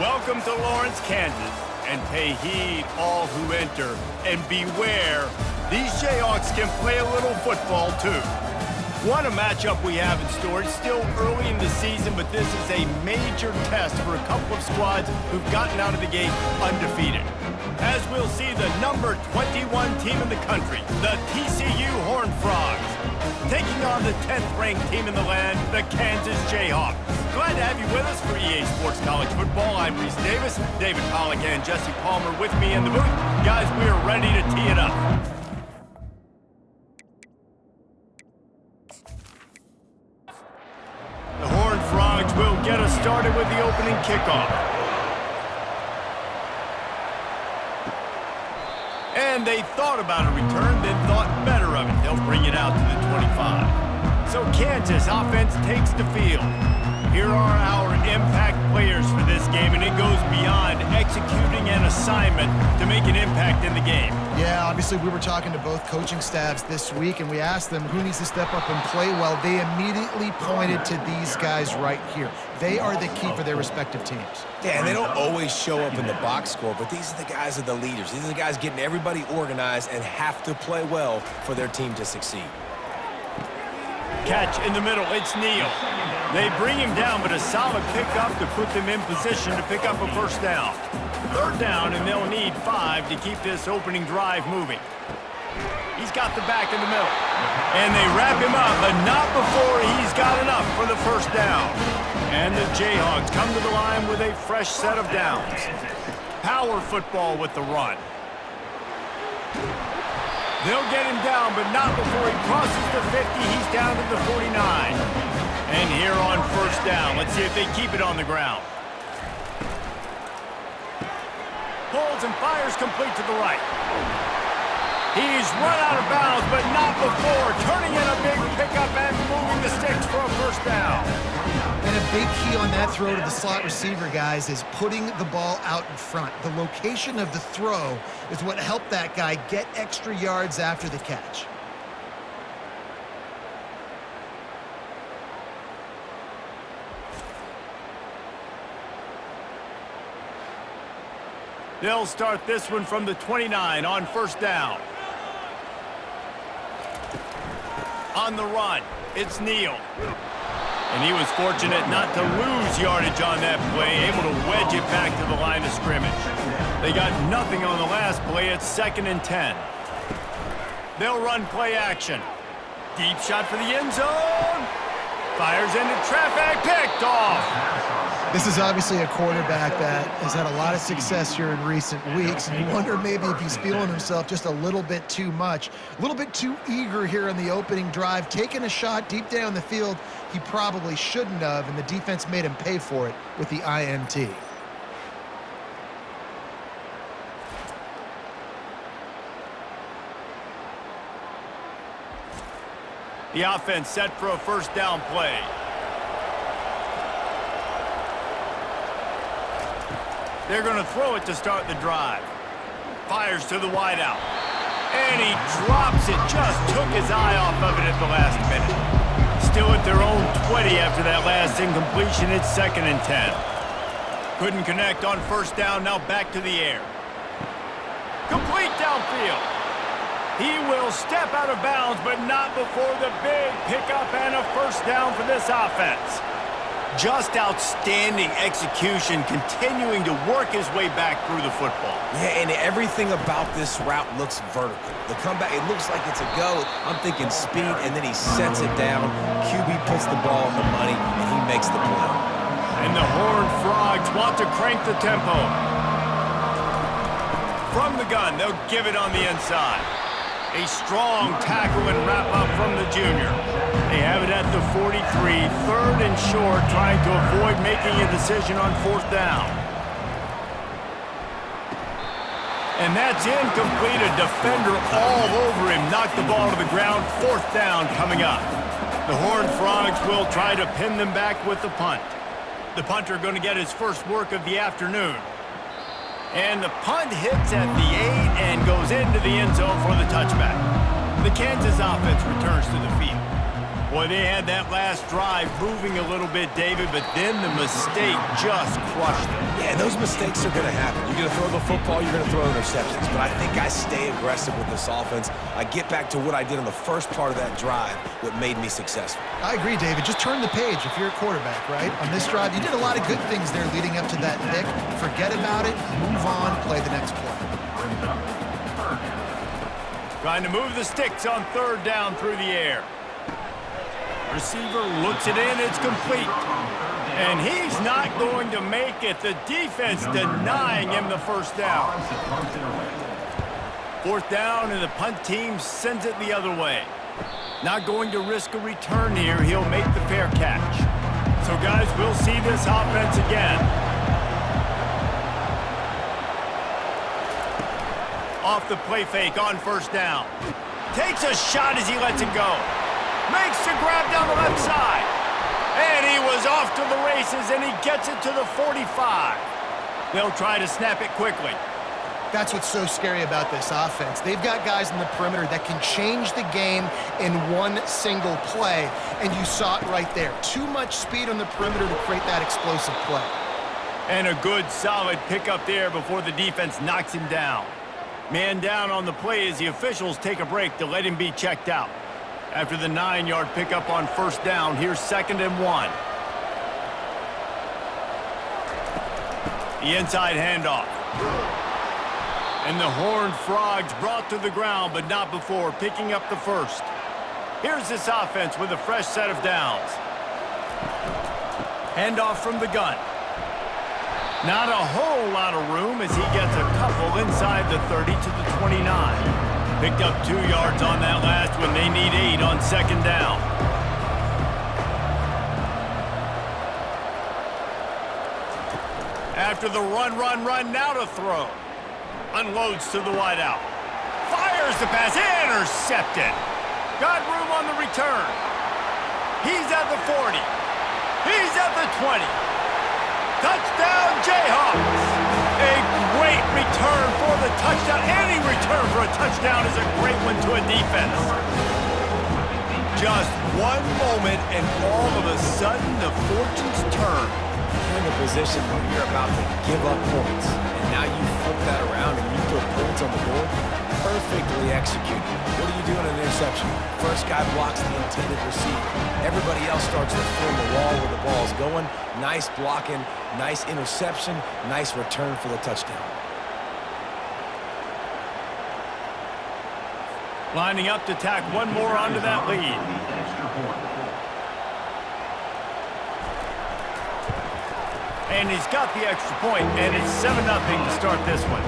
Welcome to Lawrence, Kansas, and pay heed all who enter, and beware, these Jayhawks can play a little football too. What a matchup we have in store. It's still early in the season, but this is a major test for a couple of squads who've gotten out of the gate undefeated. As we'll see the number 21 team in the country, the TCU Horned Frogs, taking on the 10th-ranked team in the land, the Kansas Jayhawks. Glad to have you with us for EA Sports College Football. I'm Reese Davis, David Pollack and Jesse Palmer with me in the booth. Guys, we are ready to tee it up. The Horned Frogs will get us started with the opening kickoff. And they thought about a return, then thought better of it. They'll bring it out to the 25. So Kansas offense takes the field. Here are our impact players for this game, and it goes beyond executing an assignment to make an impact in the game. Yeah, obviously we were talking to both coaching staffs this week, and we asked them who needs to step up and play well. They immediately pointed to these guys right here. They are the key for their respective teams. Yeah, and they don't always show up in the box score, but these are the guys that are the leaders. These are the guys getting everybody organized and have to play well for their team to succeed. Catch in the middle, it's Neal. They bring him down, but a solid pickup to put them in position to pick up a first down. Third down, and they'll need 5 to keep this opening drive moving. He's got the back in the middle. And they wrap him up, but not before he's got enough for the first down. And the Jayhawks come to the line with a fresh set of downs. Power football with the run. They'll get him down, but not before he crosses the 50. He's down to the 49. And here on first down, let's see if they keep it on the ground. Pulls and fires complete to the right. He's run out of bounds, but not before turning in a big pickup and moving the sticks for a first down. And a big key on that throw to the slot receiver, guys, is putting the ball out in front. The location of the throw is what helped that guy get extra yards after the catch. They'll start this one from the 29 on first down. On the run, it's Neal. And he was fortunate not to lose yardage on that play, able to wedge it back to the line of scrimmage. They got nothing on the last play. It's 2nd and 10. They'll run play action. Deep shot for the end zone. Fires into traffic, picked off. This is obviously a quarterback that has had a lot of success here in recent weeks, and you wonder maybe if he's feeling himself just a little bit too much, a little bit too eager here in the opening drive, taking a shot deep down the field he probably shouldn't have, and the defense made him pay for it with the INT. The offense set for a first down play. They're going to throw it to start the drive. Fires to the wideout. And he drops it. Just took his eye off of it at the last minute. Still at their own 20 after that last incompletion. It's 2nd and 10. Couldn't connect on first down. Now back to the air. Complete downfield. He will step out of bounds, but not before the big pickup and a first down for this offense. Just outstanding execution, continuing to work his way back through the football. Yeah, and everything about this route looks vertical. The comeback, it looks like it's a go. I'm thinking speed, and then he sets it down. QB puts the ball on the money, and he makes the play. And the Horned Frogs want to crank the tempo. From the gun, they'll give it on the inside. A strong tackle and wrap-up from the junior. They have it at the 43, 3rd and short, trying to avoid making a decision on 4th down. And that's incomplete. A defender all over him. Knocked the ball to the ground. 4th down coming up. The Horned Frogs will try to pin them back with the punt. The punter going to get his first work of the afternoon. And the punt hits at the 8 and goes into the end zone for the touchback. The Kansas offense returns to the field. Boy, they had that last drive moving a little bit, David, but then the mistake just crushed them. Yeah, those mistakes are going to happen. You're going to throw the football, you're going to throw interceptions. But I think I stay aggressive with this offense. I get back to what I did on the first part of that drive, what made me successful. I agree, David. Just turn the page if you're a quarterback, right? On this drive, you did a lot of good things there leading up to that pick. Forget about it, move on, play the next play. Trying to move the sticks on third down through the air. Receiver looks it in, it's complete. And he's not going to make it. The defense denying him the first down. Fourth down, and the punt team sends it the other way. Not going to risk a return here. He'll make the fair catch. So, guys, we'll see this offense again. Off the play fake on first down. Takes a shot as he lets it go. Makes the grab down the left side. And he was off to the races, and he gets it to the 45. They'll try to snap it quickly. That's what's so scary about this offense. They've got guys in the perimeter that can change the game in one single play, and you saw it right there. Too much speed on the perimeter to create that explosive play. And a good, solid pickup there before the defense knocks him down. Man down on the play as the officials take a break to let him be checked out. After the 9-yard pickup on first down, here's 2nd and 1. The inside handoff. And the Horned Frogs brought to the ground, but not before picking up the first. Here's this offense with a fresh set of downs. Handoff from the gun. Not a whole lot of room as he gets a couple inside the 30 to the 29. Picked up 2 yards on that last one. They need 8 on 2nd down. After the run, now to throw. Unloads to the wideout. Fires the pass. Intercepted. Got room on the return. He's at the 40. He's at the 20. Touchdown, Jayhawks. A great return for the touchdown. Any return for a touchdown is a great one to a defense. Just one moment, and all of a sudden, the fortunes turn. You're in a position where you're about to give up points, and now you flip that around and you put points on the board. Perfectly executed. What do you do in an interception? First guy blocks the intended receiver. Everybody else starts to form the wall where the ball's going. Nice blocking, nice interception, nice return for the touchdown. Lining up to tack one more onto that lead. And he's got the extra point, and it's 7-0 to start this one.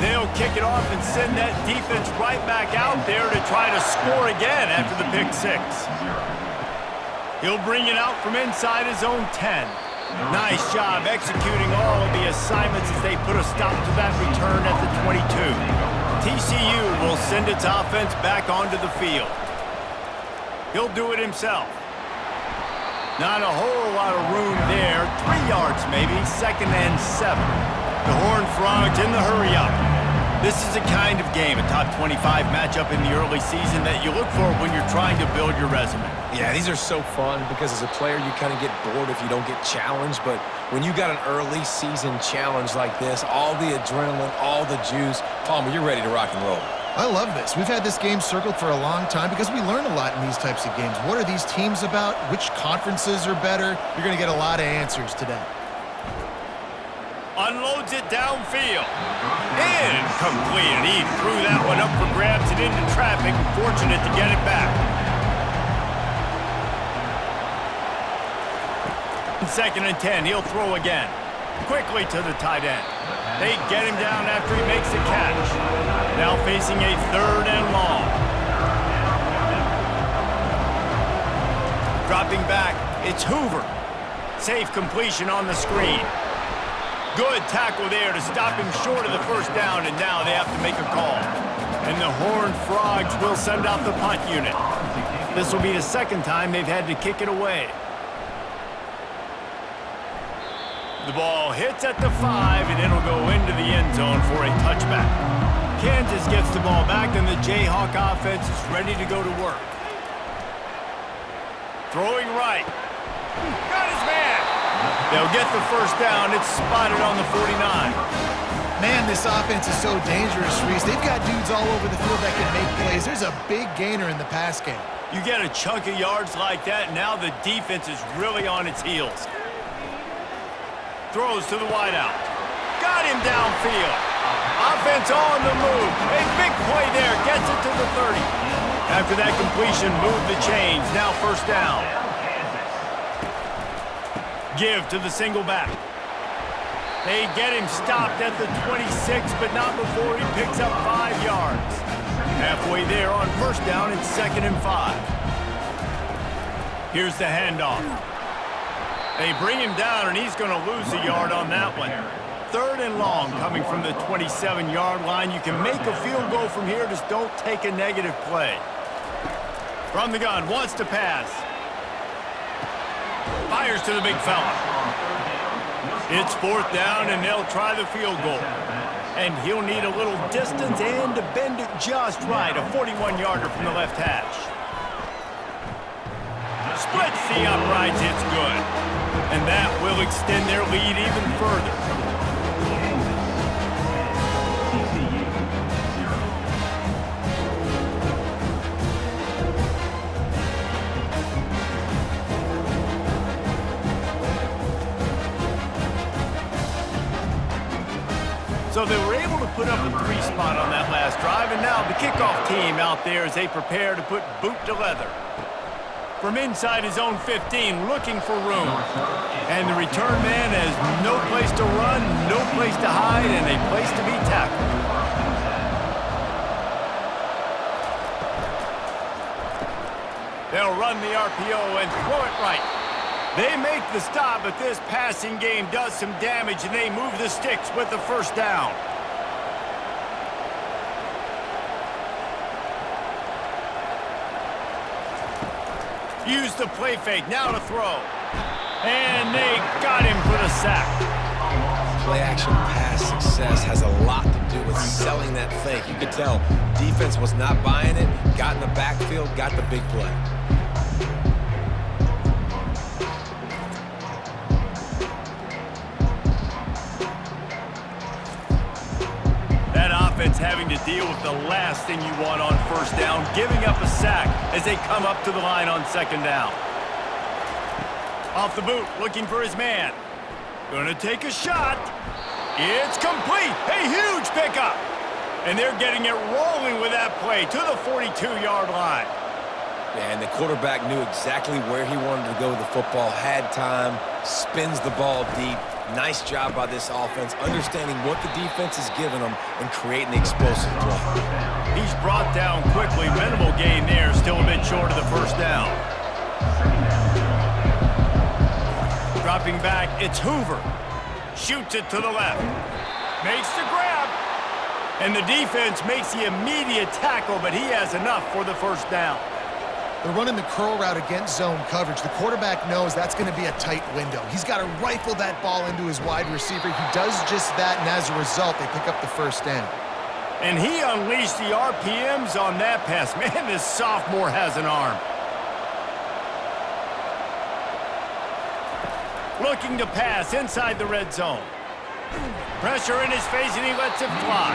They'll kick it off and send that defense right back out there to try to score again after the pick 6. He'll bring it out from inside his own 10. Nice job executing all of the assignments as they put a stop to that return at the 22. TCU will send its offense back onto the field. He'll do it himself. Not a whole lot of room there. 3 yards maybe, 2nd and 7. The Horned Frogs in the hurry-up. This is the kind of game, a top 25 matchup in the early season, that you look for when you're trying to build your resume. Yeah, these are so fun because as a player, you kind of get bored if you don't get challenged. But when you got an early season challenge like this, all the adrenaline, all the juice, Palmer, you're ready to rock and roll. I love this. We've had this game circled for a long time because we learn a lot in these types of games. What are these teams about? Which conferences are better? You're going to get a lot of answers today. Unloads it downfield. Incomplete, and he threw that one up for grabs and into traffic. Fortunate to get it back. 2nd and 10, he'll throw again. Quickly to the tight end. They get him down after he makes the catch. Now facing a 3rd and long. Dropping back, it's Hoover. Safe completion on the screen. Good tackle there to stop him short of the first down, and now they have to make a call. And the Horned Frogs will send out the punt unit. This will be the 2nd time they've had to kick it away. The ball hits at the 5, and it'll go into the end zone for a touchback. Kansas gets the ball back, and the Jayhawk offense is ready to go to work. Throwing right. Got his man. They'll get the first down. It's spotted on the 49. Man, this offense is so dangerous, Reese. They've got dudes all over the field that can make plays. There's a big gainer in the pass game. You get a chunk of yards like that, now the defense is really on its heels. Throws to the wideout. Got him downfield. Offense on the move. A big play there. Gets it to the 30. After that completion, move the chains. Now first down. Give to the single back. They get him stopped at the 26, but not before he picks up 5 yards. Halfway there on first down and 2nd and 5. Here's the handoff. They bring him down, and he's going to lose a yard on that one. 3rd and long coming from the 27-yard line. You can make a field goal from here, just don't take a negative play. From the gun, wants to pass. Fires to the big fella. It's 4th down, and they'll try the field goal. And he'll need a little distance and to bend it just right. A 41-yarder from the left hash. Splits the uprights, it's good. And that will extend their lead even further. So they were able to put up a 3 spot on that last drive, and now the kickoff team out there as they prepare to put boot to leather. From inside his own 15, looking for room. And the return man has no place to run, no place to hide, and a place to be tackled. They'll run the RPO and throw it right. They make the stop, but this passing game does some damage, and they move the sticks with the first down. Use the play fake, now to throw. And they got him for the sack. Play action pass success has a lot to do with selling that fake. You could tell defense was not buying it, got in the backfield, got the big play. Having to deal with the last thing you want on first down, giving up a sack as they come up to the line on 2nd down. Off the boot, looking for his man. Gonna take a shot. It's complete. A huge pickup. And they're getting it rolling with that play to the 42-yard line. Yeah, and the quarterback knew exactly where he wanted to go with the football, had time, spins the ball deep. Nice job by this offense, understanding what the defense is giving them and creating the explosive play. He's brought down quickly. Minimal gain there, still a bit short of the first down. Dropping back, it's Hoover. Shoots it to the left. Makes the grab. And the defense makes the immediate tackle, but he has enough for the first down. They're running the curl route against zone coverage. The quarterback knows that's going to be a tight window. He's got to rifle that ball into his wide receiver. He does just that, and as a result, they pick up the first down. And he unleashed the RPMs on that pass. Man, this sophomore has an arm. Looking to pass inside the red zone. Pressure in his face, and he lets it fly.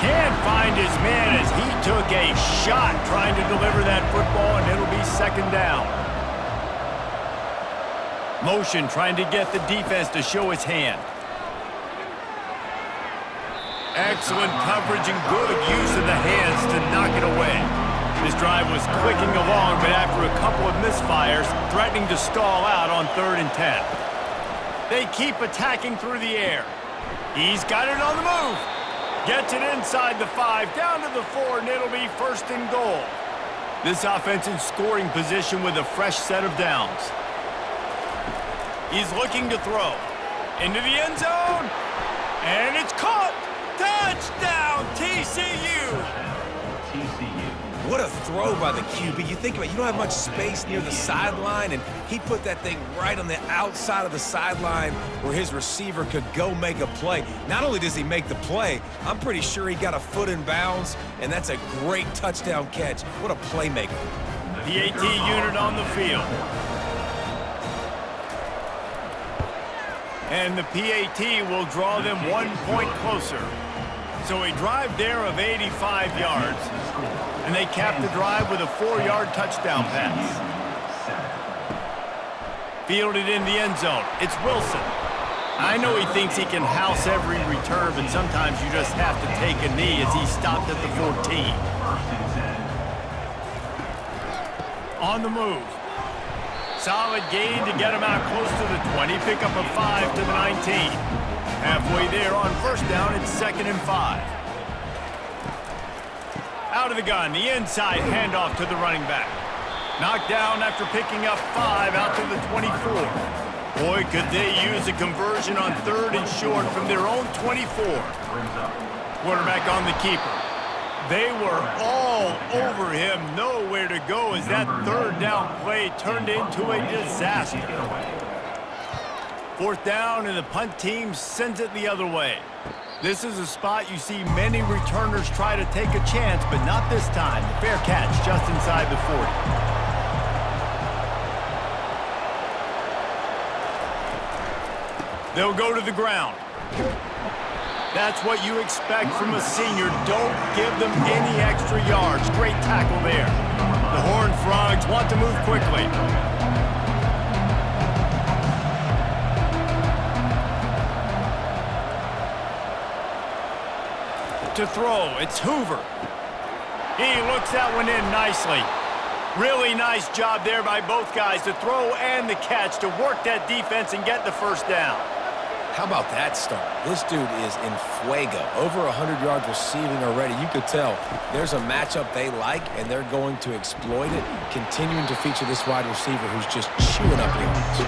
Can't find his man as he took a shot trying to deliver that football, and it'll be 2nd down. Motion trying to get the defense to show his hand. Excellent coverage and good use of the hands to knock it away. This drive was clicking along, but after a couple of misfires, threatening to stall out on 3rd and 10. They keep attacking through the air. He's got it on the move. Gets it inside the 5, down to the 4, and it'll be 1st and goal. This offense in scoring position with a fresh set of downs. He's looking to throw. Into the end zone. And it's caught. Touchdown, TCU. What a throw by the QB. You think about it, you don't have much space near the sideline, and he put that thing right on the outside of the sideline where his receiver could go make a play. Not only does he make the play, I'm pretty sure he got a foot in bounds, and that's a great touchdown catch. What a playmaker. PAT unit on the field. And the PAT will draw them 1 point closer. So a drive there of 85 yards. And they cap the drive with a 4-yard touchdown pass. Fielded in the end zone. It's Wilson. I know he thinks he can house every return, but sometimes you just have to take a knee as he stopped at the 14. On the move. Solid gain to get him out close to the 20. Pick up a 5 to the 19. Halfway there on first down, it's 2nd and 5. Out of the gun, the inside handoff to the running back. Knocked down after picking up 5 out to the 24. Boy, could they use a conversion on 3rd and short from their own 24. Quarterback on the keeper. They were all over him, nowhere to go as that 3rd down play turned into a disaster. 4th down and the punt team sends it the other way. This is a spot you see many returners try to take a chance, but not this time. The fair catch just inside the 40. They'll go to the ground. That's what you expect from a senior. Don't give them any extra yards. Great tackle there. The Horned Frogs want to move quickly. To throw, it's Hoover. He looks that one in nicely. Really nice job there by both guys to throw and the catch to work that defense and get the first down. How about that start? This dude is in fuego. Over 100 yards receiving already. You could tell there's a matchup they like, and they're going to exploit it, continuing to feature this wide receiver who's just chewing up yards.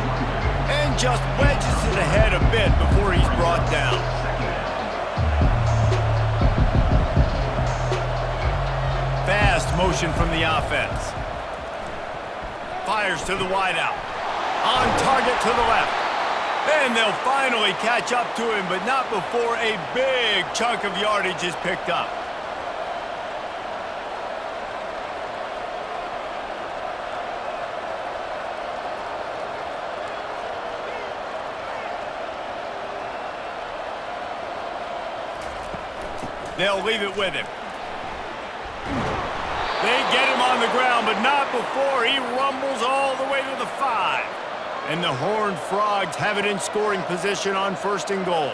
And just wedges it ahead a bit before he's brought down. Fast motion from the offense. Fires to the wideout. On target to the left. And they'll finally catch up to him, but not before a big chunk of yardage is picked up. They'll leave it with him. They get him on the ground, but not before he rumbles all the way to the 5. And the Horned Frogs have it in scoring position on 1st and goal.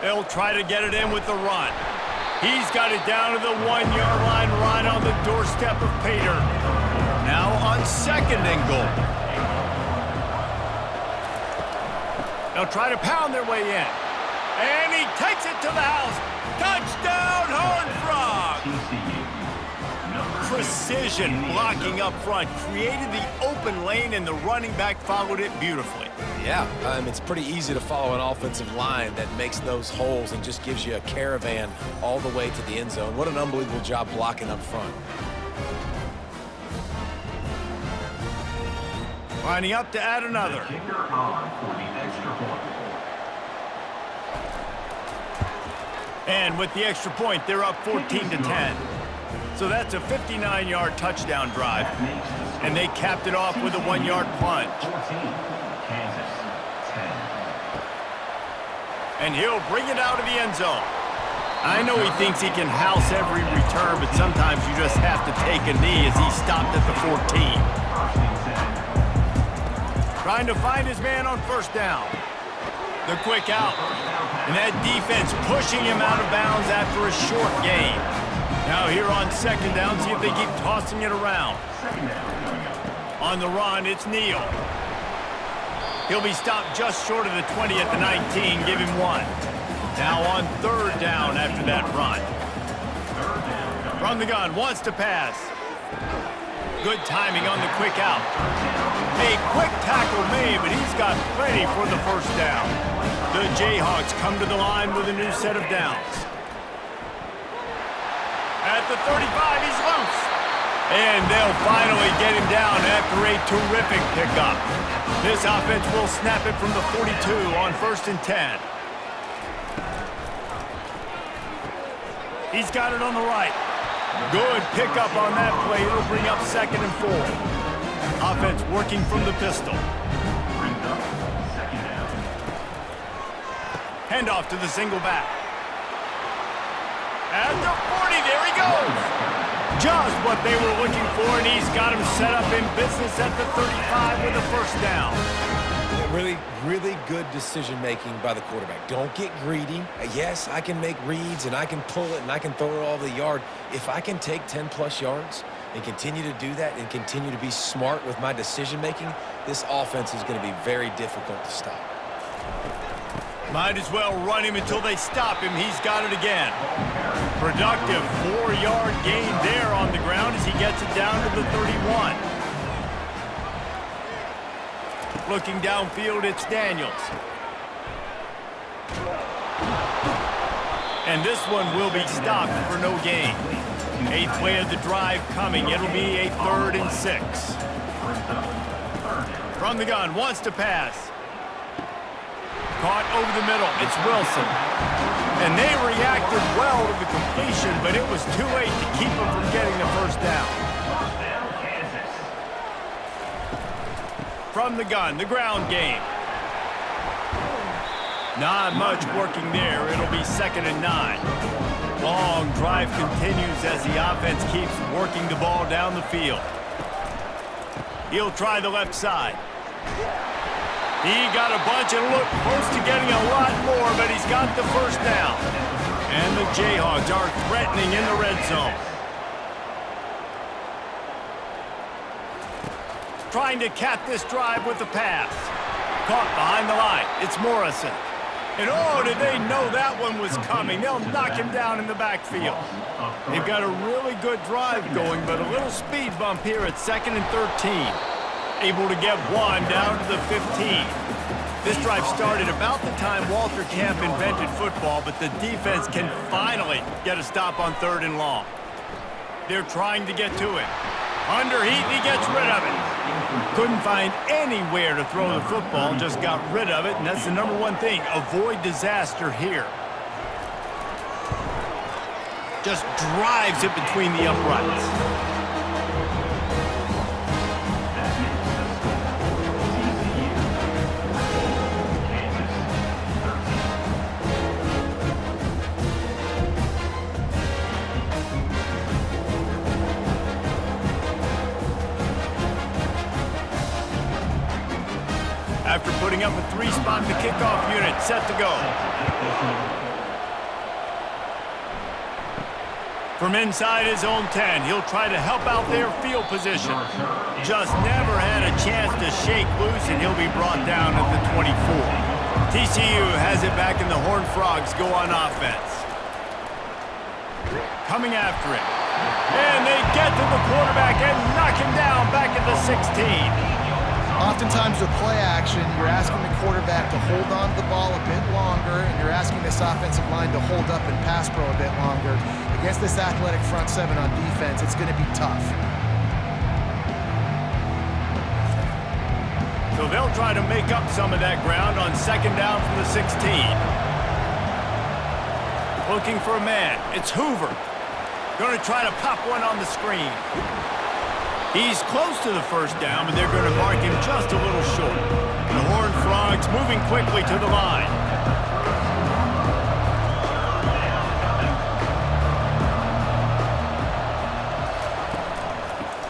They'll try to get it in with the run. He's got it down to the 1-yard line right on the doorstep of Pater. Now on 2nd and goal. They'll try to pound their way in. And he takes it to the house. Touchdown, Horned Frogs! Precision blocking up front created the open lane, and the running back followed it beautifully. Yeah, it's pretty easy to follow an offensive line that makes those holes and just gives you a caravan all the way to the end zone. What an unbelievable job blocking up front. Lining up to add another. And with the extra point, they're up 14-10. So that's a 59-yard touchdown drive. And they capped it off with a 1-yard plunge. And he'll bring it out of the end zone. I know he thinks he can house every return, but sometimes you just have to take a knee as he stopped at the 14. Trying to find his man on 1st down. The quick out. And that defense pushing him out of bounds after a short gain. Now here on 2nd down, see if they keep tossing it around. On the run, it's Neal. He'll be stopped just short of the 20 at the 19, give him 1. Now on 3rd down after that run. From the gun, wants to pass. Good timing on the quick out. A quick tackle made, but he's got plenty for the 1st down. The Jayhawks come to the line with a new set of downs. At the 35, he's loose. And they'll finally get him down after a terrific pickup. This offense will snap it from the 42 on 1st and 10. He's got it on the right. Good pickup on that play. It'll bring up 2nd and 4. Offense working from the pistol. Handoff to the single back. At the 40, there he goes. Just what they were looking for, and he's got him set up in business at the 35 with a first down. Really, really good decision-making by the quarterback. Don't get greedy. Yes, I can make reads, and I can pull it, and I can throw it all over the yard. If I can take 10-plus yards and continue to do that and continue to be smart with my decision-making, this offense is going to be very difficult to stop. Might as well run him until they stop him. He's got it again. Productive 4-yard gain there on the ground as he gets it down to the 31. Looking downfield, it's Daniels. And this one will be stopped for no gain. 8th play of the drive coming. It'll be a 3rd and 6. From the gun, wants to pass. Caught over the middle. It's Wilson. And they reacted well to the completion, but it was too late to keep them from getting the first down. From the gun, the ground game. Not much working there. It'll be 2nd and 9. Long drive continues as the offense keeps working the ball down the field. He'll try the left side. He got a bunch and looked close to getting a lot more, but he's got the first down. And the Jayhawks are threatening in the red zone. Trying to cap this drive with the pass. Caught behind the line. It's Morrison. And oh, did they know that one was coming. They'll knock him down in the backfield. They've got a really good drive going, but a little speed bump here at 2nd and 13. Able to get one down to the 15. This drive started about the time Walter Camp invented football, but the defense can finally get a stop on 3rd and long. They're trying to get to it. Under heat, he gets rid of it. Couldn't find anywhere to throw the football, just got rid of it, and that's the number one thing. Avoid disaster here. Just drives it between the uprights. After putting up a 3-spot, the kickoff unit set to go. From inside his own 10, he'll try to help out their field position. Just never had a chance to shake loose, and he'll be brought down at the 24. TCU has it back, and the Horned Frogs go on offense. Coming after him. And they get to the quarterback and knock him down back at the 16. Oftentimes with play action, you're asking the quarterback to hold on to the ball a bit longer, and you're asking this offensive line to hold up and pass pro a bit longer. Against this athletic front seven on defense, it's going to be tough. So they'll try to make up some of that ground on 2nd down from the 16. Looking for a man. It's Hoover. Going to try to pop one on the screen. He's close to the first down, but they're going to mark him just a little short. The Horned Frogs moving quickly to the line.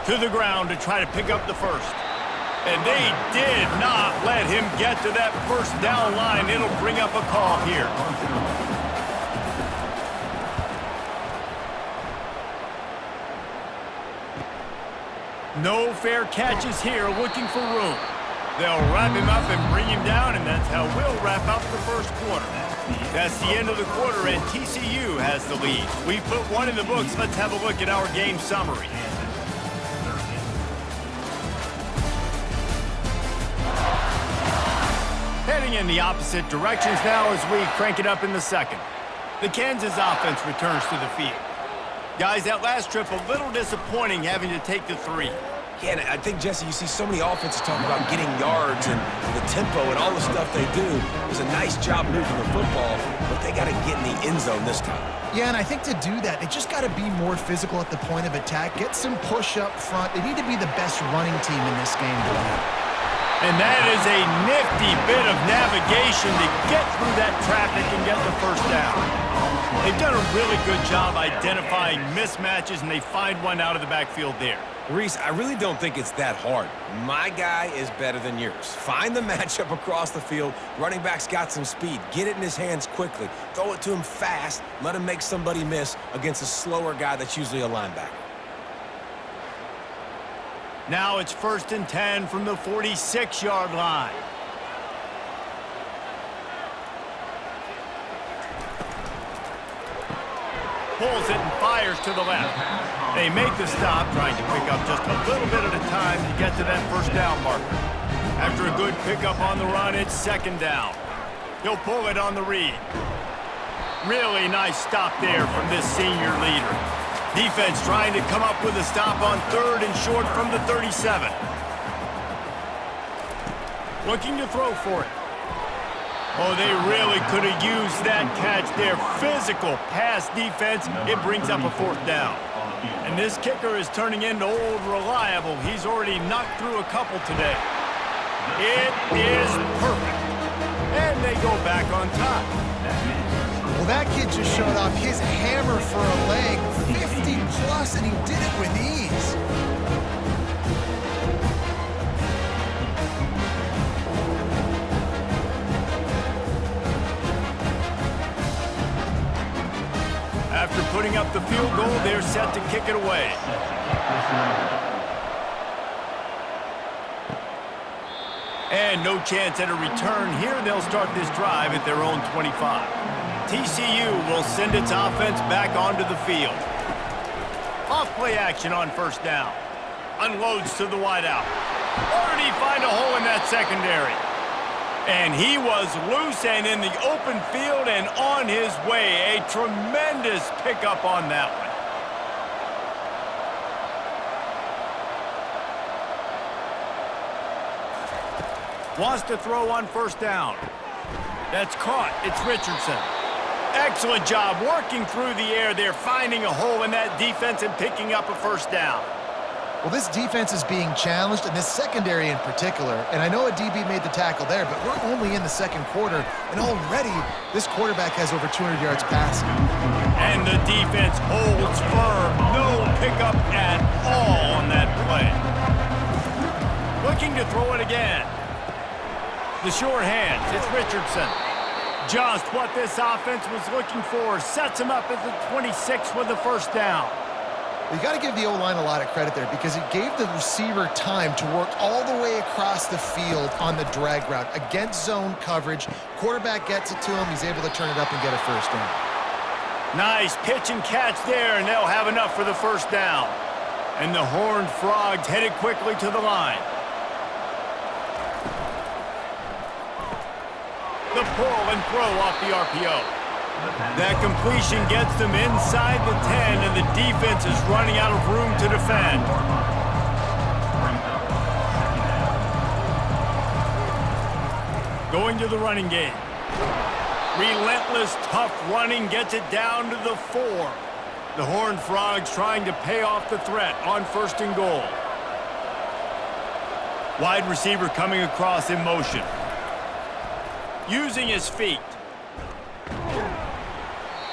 To the ground to try to pick up the first. And they did not let him get to that first down line. It'll bring up a call here. No fair catches here, looking for room. They'll wrap him up and bring him down, and that's how we'll wrap up the first quarter. That's the end of the quarter, and TCU has the lead. We've put one in the books. Let's have a look at our game summary. Heading in the opposite directions now as we crank it up in the second. The Kansas offense returns to the field. Guys, that last trip a little disappointing having to take the 3. Yeah, and I think, Jesse, you see so many offenses talking about getting yards and the tempo and all the stuff they do. It was a nice job moving the football, but they got to get in the end zone this time. Yeah, and I think to do that, they just got to be more physical at the point of attack, get some push up front. They need to be the best running team in this game tonight. And that is a nifty bit of navigation to get through that traffic and get the first down. They've done a really good job identifying mismatches, and they find one out of the backfield there. Reese, I really don't think it's that hard. My guy is better than yours. Find the matchup across the field. Running back's got some speed. Get it in his hands quickly. Throw it to him fast. Let him make somebody miss against a slower guy that's usually a linebacker. Now it's 1st and 10 from the 46-yard line. Pulls it and fires to the left. They make the stop, trying to pick up just a little bit at a time to get to that first down marker. After a good pickup on the run, it's 2nd down. He'll pull it on the read. Really nice stop there from this senior leader. Defense trying to come up with a stop on 3rd and short from the 37. Looking to throw for it. Oh, they really could have used that catch there. Physical pass defense. It brings up a 4th down. And this kicker is turning into old reliable. He's already knocked through a couple today. It is perfect. And they go back on top. Well, that kid just showed off his hammer for a leg, 50 plus, and he did it with ease. After putting up the field goal, they're set to kick it away. And no chance at a return here. They'll start this drive at their own 25. TCU will send its offense back onto the field. Off-play action on 1st down. Unloads to the wideout. Or did he find a hole in that secondary? And he was loose and in the open field and on his way. A tremendous pickup on that one. Wants to throw on 1st down. That's caught. It's Richardson. Excellent job working through the air there, finding a hole in that defense and picking up a 1st down. Well, this defense is being challenged, and this secondary in particular. And I know a DB made the tackle there, but we're only in the 2nd quarter, and already this quarterback has over 200 yards passing. And the defense holds firm. No pickup at all on that play. Looking to throw it again. The short hands, it's Richardson. Just what this offense was looking for. Sets him up at the 26 with the 1st down. You got to give the O-line a lot of credit there because it gave the receiver time to work all the way across the field on the drag route against zone coverage. Quarterback gets it to him. He's able to turn it up and get a 1st down. Nice pitch and catch there, and they'll have enough for the 1st down. And the Horned Frogs headed quickly to the line. The pull and throw off the RPO. That completion gets them inside the 10, and the defense is running out of room to defend. Going to the running game. Relentless, tough running gets it down to the 4. The Horned Frogs trying to pay off the threat on 1st and goal. Wide receiver coming across in motion. Using his feet.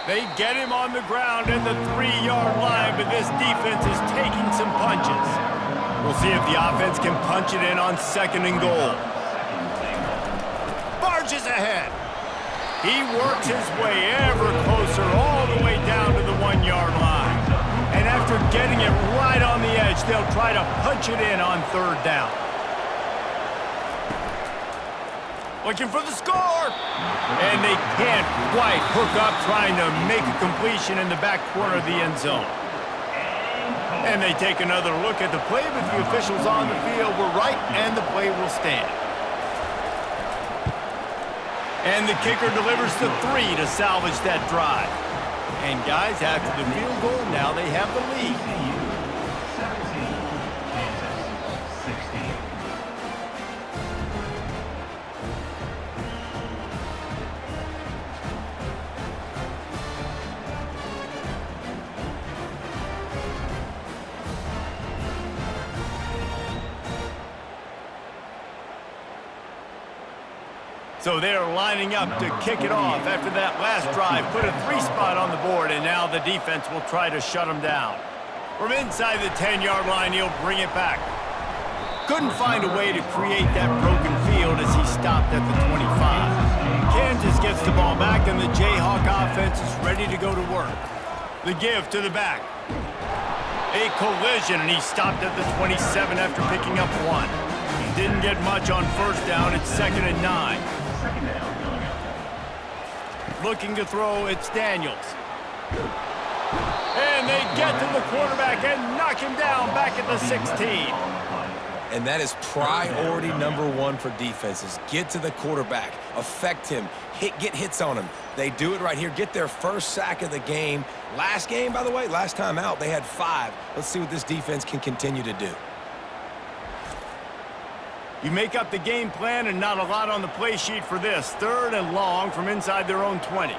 They get him on the ground at the 3-yard line, but this defense is taking some punches. We'll see if the offense can punch it in on 2nd and goal. Barges ahead. He works his way ever closer all the way down to the 1-yard line. And after getting it right on the edge, they'll try to punch it in on 3rd down. Looking for the score. And they can't quite hook up, trying to make a completion in the back corner of the end zone. And they take another look at the play, but the officials on the field were right, and the play will stand. And the kicker delivers the 3 to salvage that drive. And guys, after the field goal, now they have the lead. So they're lining up to kick it off after that last drive. Put a 3-spot on the board, and now the defense will try to shut them down. From inside the 10-yard line, he'll bring it back. Couldn't find a way to create that broken field as he stopped at the 25. Kansas gets the ball back, and the Jayhawk offense is ready to go to work. The give to the back. A collision, and he stopped at the 27 after picking up 1. Didn't get much on first down. It's 2nd and 9. Looking to throw, it's Daniels. And they get to the quarterback and knock him down back at the 16. And that is priority number 1 for defenses. Get to the quarterback, affect him, get hits on him. They do it right here. Get their first sack of the game. Last game, by the way, last time out, they had 5. Let's see what this defense can continue to do. You make up the game plan and not a lot on the play sheet for this. 3rd and long from inside their own 20.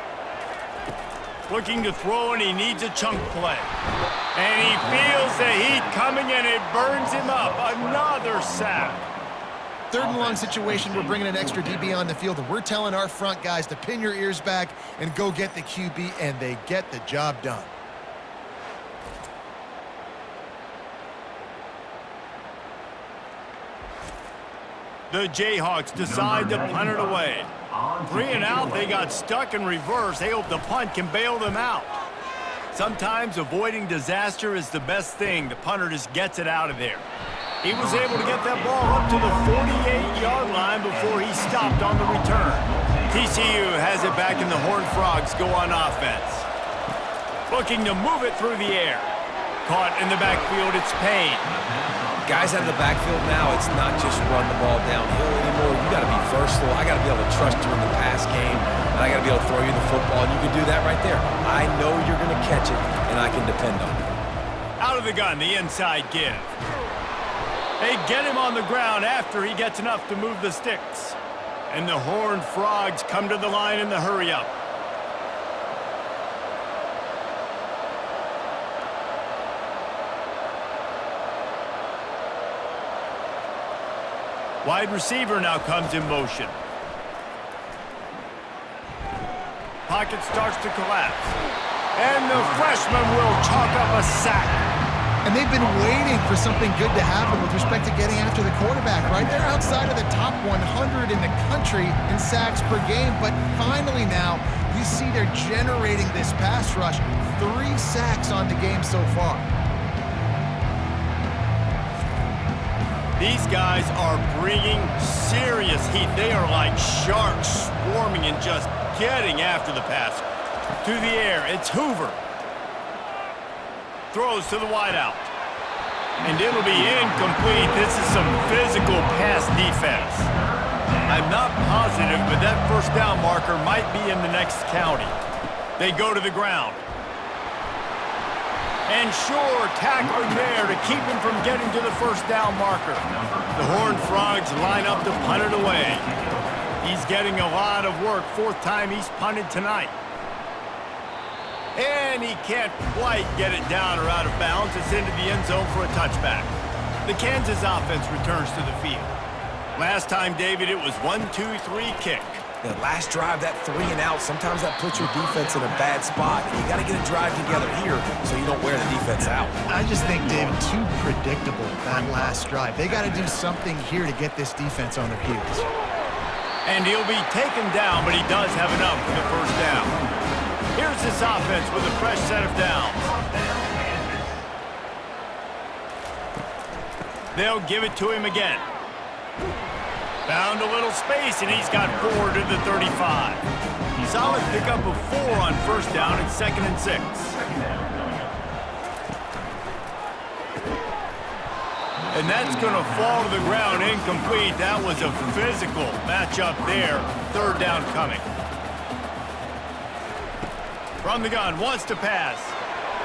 Looking to throw, and he needs a chunk play. And he feels the heat coming, and it burns him up. Another sack. 3rd and long situation, we're bringing an extra DB on the field, and we're telling our front guys to pin your ears back and go get the QB, and they get the job done. The Jayhawks decide to punt it away. 3 and out, they got stuck in reverse. They hope the punt can bail them out. Sometimes avoiding disaster is the best thing. The punter just gets it out of there. He was able to get that ball up to the 48-yard line before he stopped on the return. TCU has it back, and the Horned Frogs go on offense. Looking to move it through the air. Caught in the backfield, it's Payne. Guys out of the backfield now, it's not just run the ball downhill anymore. You got to be versatile. I got to be able to trust you in the pass game, and I got to be able to throw you the football, and you can do that right there. I know you're going to catch it, and I can depend on it. Out of the gun, the inside give. They get him on the ground after he gets enough to move the sticks. And the Horned Frogs come to the line in the hurry-up. Wide receiver now comes in motion. Pocket starts to collapse. And the freshman will chalk up a sack. And they've been waiting for something good to happen with respect to getting after the quarterback, right? They're outside of the top 100 in the country in sacks per game, but finally now you see they're generating this pass rush. 3 sacks on the game so far. These guys are bringing serious heat. They are like sharks swarming and just getting after the pass. To the air, it's Hoover. Throws to the wideout. And it'll be incomplete. This is some physical pass defense. I'm not positive, but that first down marker might be in the next county. They go to the ground. And sure, tackling there to keep him from getting to the first down marker. The Horned Frogs line up to punt it away. He's getting a lot of work. 4th time he's punted tonight. And he can't quite get it down or out of bounds. It's into the end zone for a touchback. The Kansas offense returns to the field. Last time, David, it was 1-2-3 kick. That last drive, that 3 and out, sometimes that puts your defense in a bad spot. And you got to get a drive together here so you don't wear the defense out. I just think, David, too predictable, that last drive. They got to do something here to get this defense on their heels. And he'll be taken down, but he does have enough for the first down. Here's this offense with a fresh set of downs. They'll give it to him again. Found a little space, and he's got 4 to the 35. Solid pickup of 4 on first down and 2nd and 6. And that's going to fall to the ground incomplete. That was a physical matchup there. 3rd down coming. From the gun, wants to pass.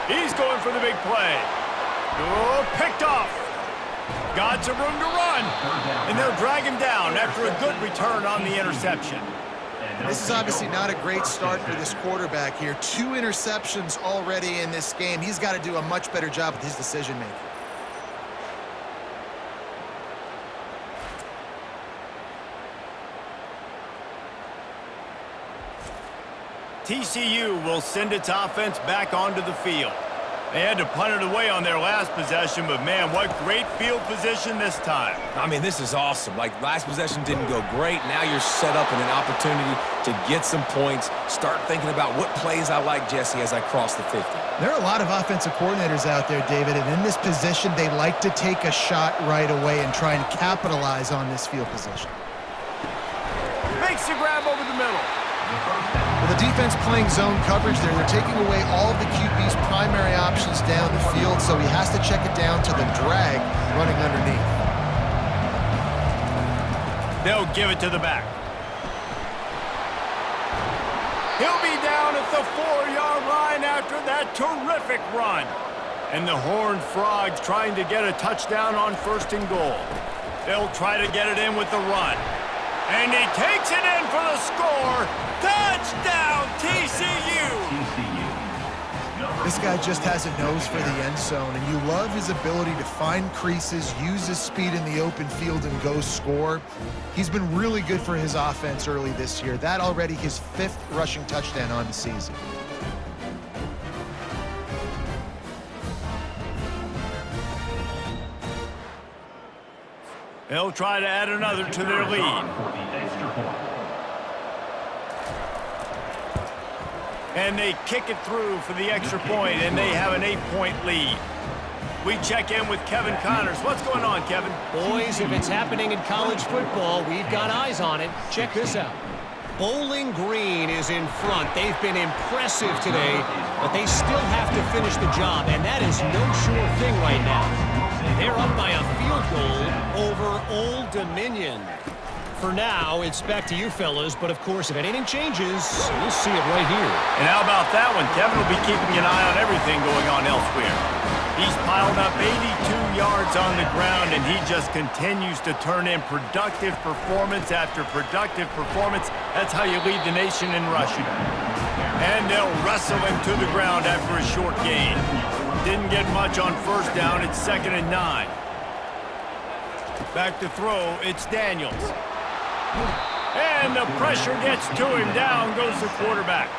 He's going for the big play. Oh, picked off. Got some room to run. And they'll drag him down after a good return on the interception. This is obviously not a great start for this quarterback here. 2 interceptions already in this game. He's got to do a much better job with his decision-making. TCU will send its offense back onto the field. They had to punt it away on their last possession, but man, what great field position this time. I mean, this is awesome. Like, last possession didn't go great. Now you're set up in an opportunity to get some points. Start thinking about what plays I like, Jesse, as I cross the 50. There are a lot of offensive coordinators out there, David, and in this position, they like to take a shot right away and try and capitalize on this field position. Makes the grab over the middle. With the defense playing zone coverage there, they're taking away all of the QB's primary options down the field, so he has to check it down to the drag running underneath. They'll give it to the back. He'll be down at the 4-yard line after that terrific run. And the Horned Frogs trying to get a touchdown on 1st and goal. They'll try to get it in with the run. And he takes it in for the score. Touchdown, TCU! This guy just has a nose for the end zone, and you love his ability to find creases, use his speed in the open field, and go score. He's been really good for his offense early this year. That already his 5th rushing touchdown on the season. They'll try to add another to their lead. And they kick it through for the extra point, and they have an 8-point lead. We check in with Kevin Connors. What's going on, Kevin? Boys, if it's happening in college football, we've got eyes on it. Check this out. Bowling Green is in front. They've been impressive today, but they still have to finish the job, and that is no sure thing right now. They're up by a field goal over Old Dominion. For now, it's back to you fellas, but of course, if anything changes, we'll see it right here. And how about that one? Kevin will be keeping an eye on everything going on elsewhere. He's piled up 82 yards on the ground, and he just continues to turn in productive performance after productive performance. That's how you lead the nation in rushing. And they'll wrestle him to the ground after a short gain. Didn't get much on 1st down. It's 2nd and 9. Back to throw. It's Daniels. And the pressure gets to him. Down goes the quarterback.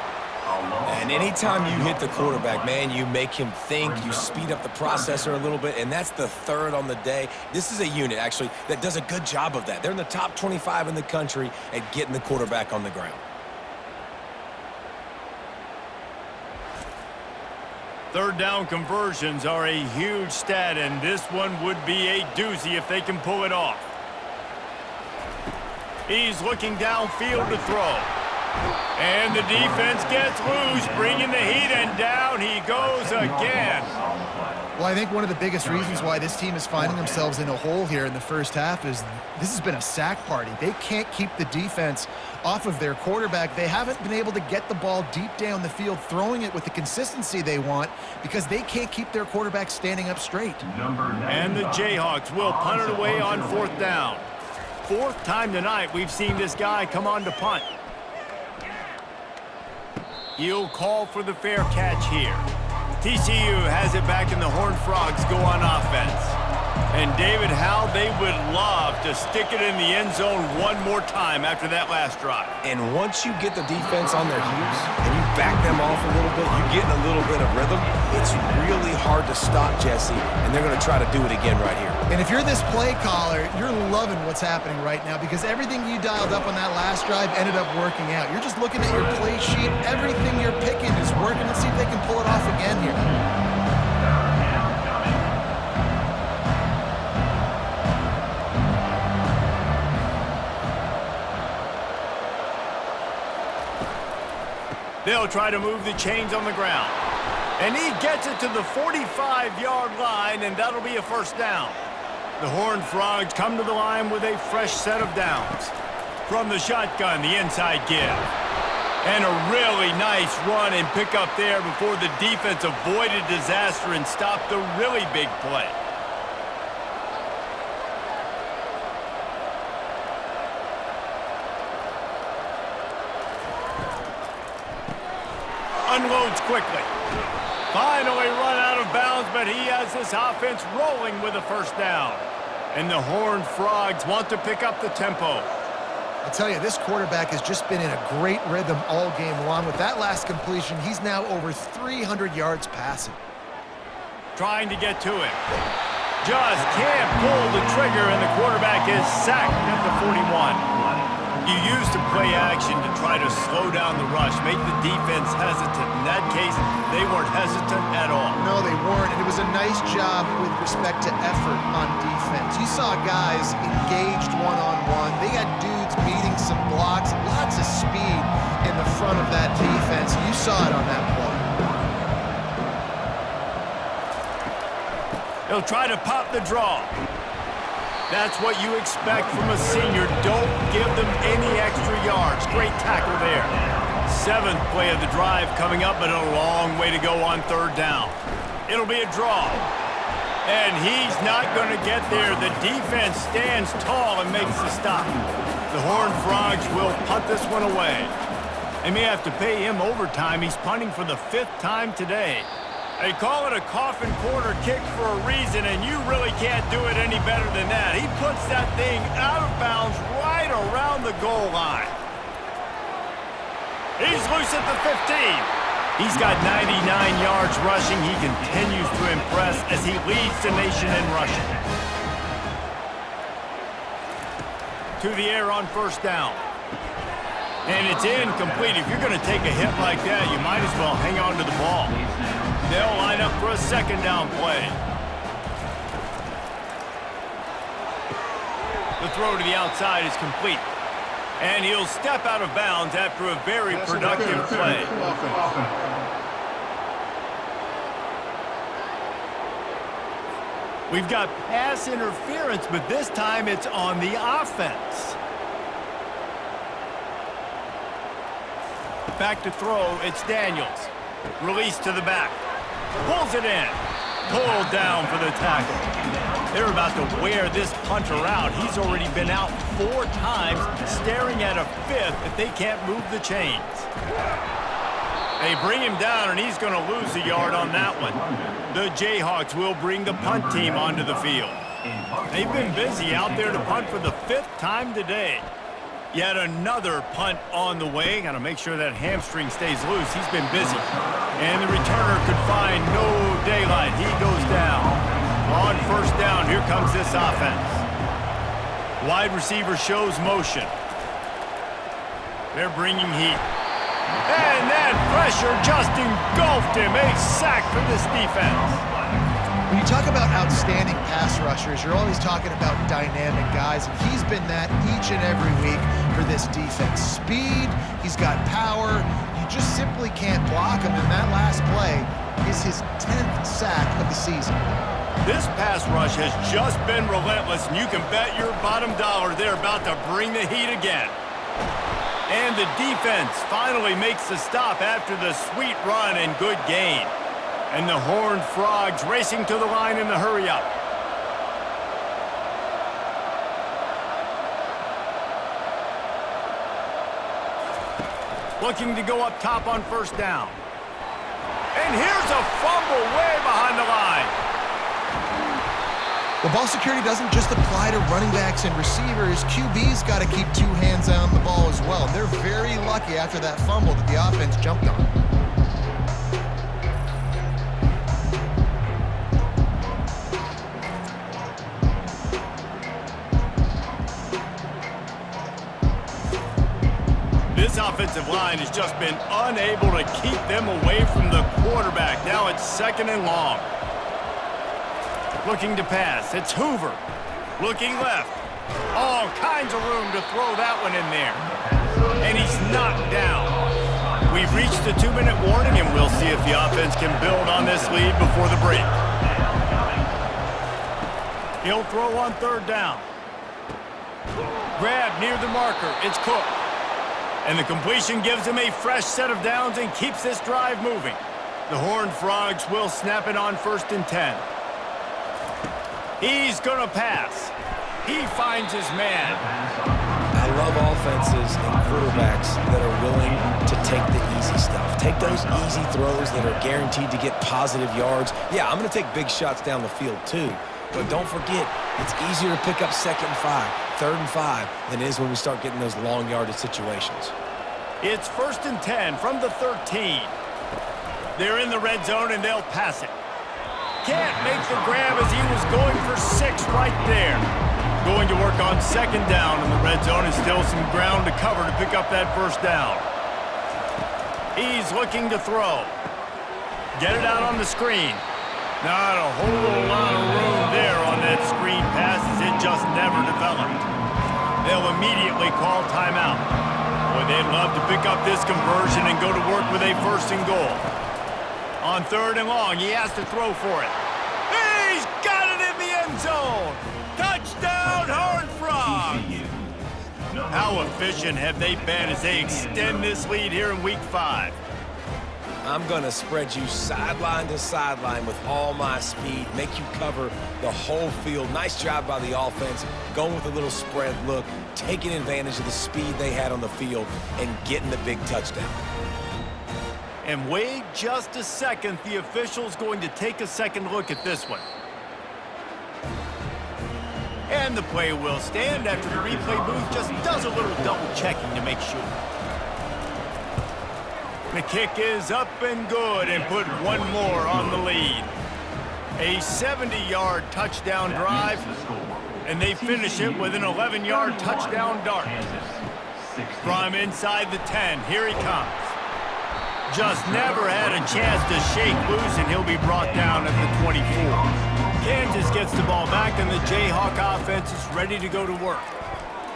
And anytime you hit the quarterback, man, you make him think, you speed up the processor a little bit, and that's the 3rd on the day. This is a unit, actually, that does a good job of that. They're in the top 25 in the country at getting the quarterback on the ground. 3rd down conversions are a huge stat, and this one would be a doozy if they can pull it off. He's looking downfield to throw. And the defense gets loose, bringing the heat, and down he goes again. Well, I think one of the biggest reasons why this team is finding themselves in a hole here in the first half is this has been a sack party. They can't keep the defense off of their quarterback. They haven't been able to get the ball deep down the field, throwing it with the consistency they want because they can't keep their quarterback standing up straight. And the Jayhawks will punt it away on 4th down. 4th time tonight we've seen this guy come on to punt. He'll call for the fair catch here. TCU has it back, and the Horned Frogs go on offense. And David, how they would love to stick it in the end zone one more time after that last drive. And once you get the defense on their heels and you back them off a little bit, you get in a little bit of rhythm, it's really hard to stop, Jesse, and they're going to try to do it again right here. And if you're this play caller, you're loving what's happening right now because everything you dialed up on that last drive ended up working out. You're just looking at your play sheet. Everything you're picking is working. Let's see if they can pull it off again here. They'll try to move the chains on the ground. And he gets it to the 45-yard line, and that'll be a 1st down. The Horned Frogs come to the line with a fresh set of downs. From the shotgun, the inside give. And a really nice run and pick up there before the defense avoided disaster and stopped the really big play. Unloads quickly. Finally run out of bounds, but he has this offense rolling with a 1st down. And the Horned Frogs want to pick up the tempo. I tell you, this quarterback has just been in a great rhythm all game long. With that last completion, he's now over 300 yards passing. Trying to get to it. Just can't pull the trigger, and the quarterback is sacked at the 41. You used to play action to try to slow down the rush, make the defense hesitant. In that case, they weren't hesitant at all. No, they weren't, and it was a nice job with respect to effort on defense. You saw guys engaged one-on-one. They had dudes beating some blocks, lots of speed in the front of that defense. You saw it on that play. He'll try to pop the draw. That's what you expect from a senior. Don't give them any extra yards. Great tackle there. 7th play of the drive coming up, but a long way to go on 3rd down. It'll be a draw. And he's not going to get there. The defense stands tall and makes the stop. The Horned Frogs will punt this one away. They may have to pay him overtime. He's punting for the 5th time today. They call it a coffin corner kick for a reason, and you really can't do it any better than that. He puts that thing out of bounds right around the goal line. He's loose at the 15. He's got 99 yards rushing. He continues to impress as he leads the nation in rushing. To the air on 1st down. And it's incomplete. If you're going to take a hit like that, you might as well hang on to the ball. They'll line up for a 2nd down play. The throw to the outside is complete. And he'll step out of bounds after a very productive play. We've got pass interference, but this time it's on the offense. Back to throw, it's Daniels. Release to the back. Pulls it in. Pulled down for the tackle. They're about to wear this punter out. He's already been out 4 times, staring at a 5th if they can't move the chains. They bring him down, and he's going to lose a yard on that one. The Jayhawks will bring the punt team onto the field. They've been busy out there to punt for the 5th time today. Yet another punt on the way. Got to make sure that hamstring stays loose. He's been busy. And the returner could find no daylight. He goes down. On 1st down, here comes this offense. Wide receiver shows motion. They're bringing heat. And that pressure just engulfed him. A sack for this defense. When you talk about outstanding pass rushers, you're always talking about dynamic guys, and he's been that each and every week for this defense. Speed, he's got power, you just simply can't block him, and that last play is his 10th sack of the season. This pass rush has just been relentless, and you can bet your bottom dollar they're about to bring the heat again. And the defense finally makes the stop after the sweet run and good gain. And the Horned Frogs racing to the line in the hurry-up. Looking to go up top on 1st down. And here's a fumble way behind the line. Well, ball security doesn't just apply to running backs and receivers. QB's got to keep 2 hands on the ball as well. And they're very lucky after that fumble that the offense jumped on. This offensive line has just been unable to keep them away from the quarterback. Now it's 2nd and long. Looking to pass. It's Hoover. Looking left. All kinds of room to throw that one in there. And he's knocked down. We've reached the 2-minute warning, and we'll see if the offense can build on this lead before the break. He'll throw on 3rd down. Grab near the marker. It's Cook. And the completion gives him a fresh set of downs and keeps this drive moving. The Horned Frogs will snap it on 1st and 10. He's going to pass. He finds his man. I love offenses and quarterbacks that are willing to take the easy stuff. Take those easy throws that are guaranteed to get positive yards. Yeah, I'm going to take big shots down the field too. But don't forget, It's easier to pick up 2nd and 5, 3rd and 5 than it is when we start getting those long yardage situations. It's 1st and 10 from the 13. They're in the red zone, and they'll pass it. Can't make the grab as he was going for 6 right there. Going to work on 2nd down in the red zone, and still some ground to cover to pick up that 1st down. He's looking to throw. Get it out on the screen. Not a whole lot of room there on that screen pass as it just never developed. They'll immediately call timeout. Boy, they'd love to pick up this conversion and go to work with a 1st and goal. On 3rd and long, he has to throw for it. He's got it in the end zone! Touchdown, Horned Frogs! How efficient have they been as they extend this lead here in Week 5? I'm going to spread you sideline to sideline with all my speed, make you cover the whole field. Nice job by the offense, going with a little spread look, taking advantage of the speed they had on the field, and getting the big touchdown. And wait just a second. The official's going to take a second look at this one. And the play will stand after the replay booth just does a little double checking to make sure. The kick is up and good and put one more on the lead. A 70-yard touchdown drive, and they finish it with an 11-yard touchdown dart. From inside the 10, here he comes. Just never had a chance to shake loose, and he'll be brought down at the 24. Kansas gets the ball back, and the Jayhawk offense is ready to go to work.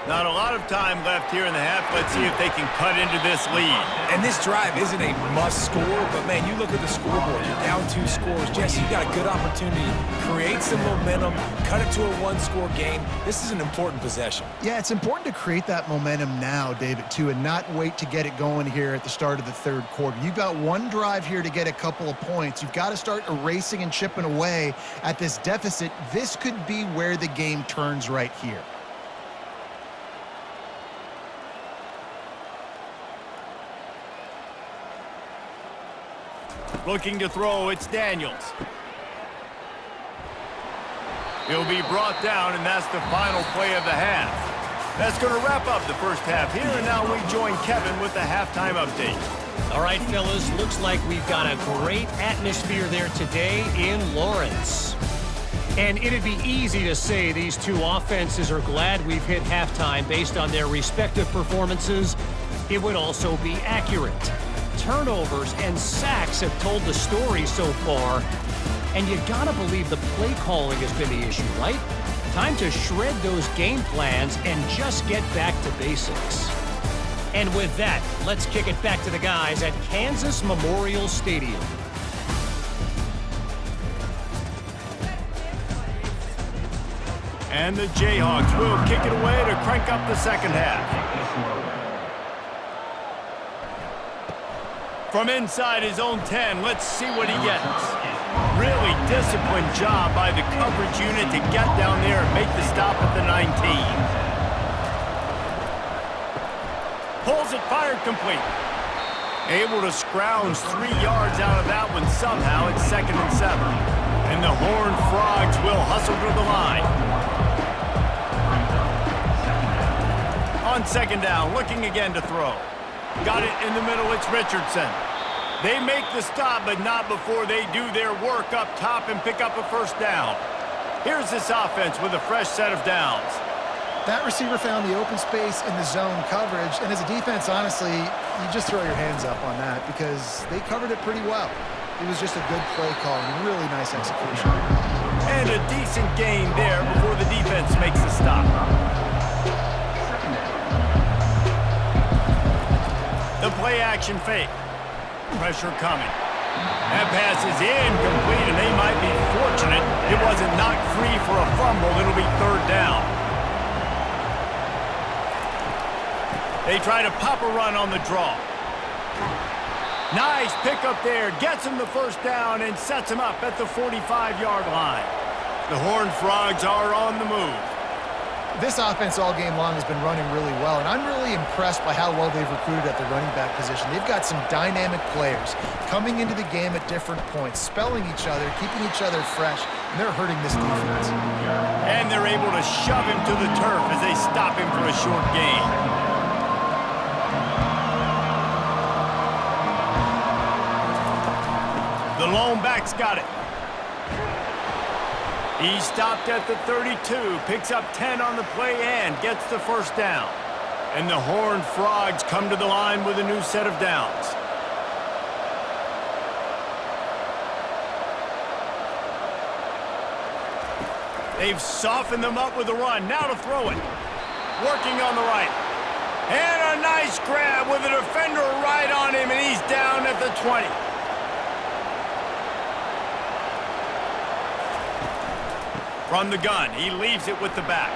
Not a lot of time left here in the half. Let's see if they can cut into this lead. And this drive isn't a must score, but man, you look at the scoreboard, you're down 2 scores. Jesse, you got a good opportunity to create some momentum, cut it to a 1-score game. This is an important possession. Yeah, it's important to create that momentum now, David, too, and not wait to get it going here at the start of the 3rd quarter. You've got one drive here to get a couple of points. You've got to start erasing and chipping away at this deficit. This could be where the game turns right here. Looking to throw, it's Daniels. He'll be brought down, and that's the final play of the half. That's going to wrap up the first half here, and now we join Kevin with the halftime update. All right, fellas, looks like we've got a great atmosphere there today in Lawrence. And it'd be easy to say these two offenses are glad we've hit halftime based on their respective performances. It would also be accurate. Turnovers and sacks have told the story so far, and you gotta believe the play calling has been the issue, right? Time to shred those game plans and just get back to basics. And with that, let's kick it back to the guys at Kansas Memorial Stadium. And the Jayhawks will kick it away to crank up the second half. From inside his own 10, let's see what he gets. Really disciplined job by the coverage unit to get down there and make the stop at the 19. Pulls it, fired complete. Able to scrounge 3 yards out of that one somehow. It's 2nd and 7. And the Horned Frogs will hustle to the line. On 2nd down, looking again to throw. Got it in the middle, it's Richardson. They make the stop, but not before they do their work up top and pick up a 1st down. Here's this offense with a fresh set of downs. That receiver found the open space in the zone coverage, and as a defense, honestly, you just throw your hands up on that because they covered it pretty well. It was just a good play call and really nice execution. And a decent gain there before the defense makes the stop. The play action fake. Pressure coming. That pass is incomplete, and they might be fortunate it wasn't knocked free for a fumble. It'll be 3rd down. They try to pop a run on the draw. Nice pickup there. Gets him the 1st down and sets him up at the 45-yard line. The Horned Frogs are on the move. This offense all game long has been running really well, and I'm really impressed by how well they've recruited at the running back position. They've got some dynamic players coming into the game at different points, spelling each other, keeping each other fresh, and they're hurting this defense. And they're able to shove him to the turf as they stop him for a short gain. The lone back's got it. He stopped at the 32, picks up 10 on the play and gets the first down. And the Horned Frogs come to the line with a new set of downs. They've softened them up with a run. Now to throw it. Working on the right. And a nice grab with a defender right on him, and he's down at the 20. From the gun, he leaves it with the back.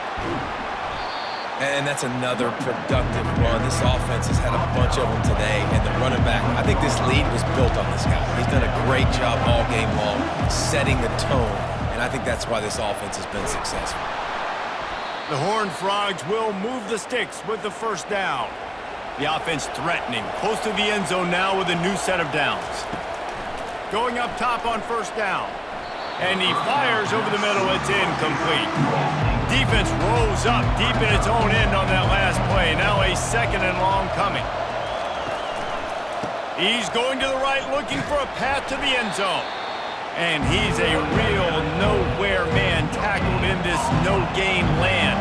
And that's another productive run. This offense has had a bunch of them today, and the running back, I think this lead was built on this guy. He's done a great job all game long setting the tone, and I think that's why this offense has been successful. The Horned Frogs will move the sticks with the first down. The offense threatening, close to the end zone now with a new set of downs. Going up top on first down. And he fires over the middle. It's incomplete. Defense rolls up deep in its own end on that last play. Now a second and long coming. He's going to the right, looking for a path to the end zone. And he's a real nowhere man tackled in this no-gain land.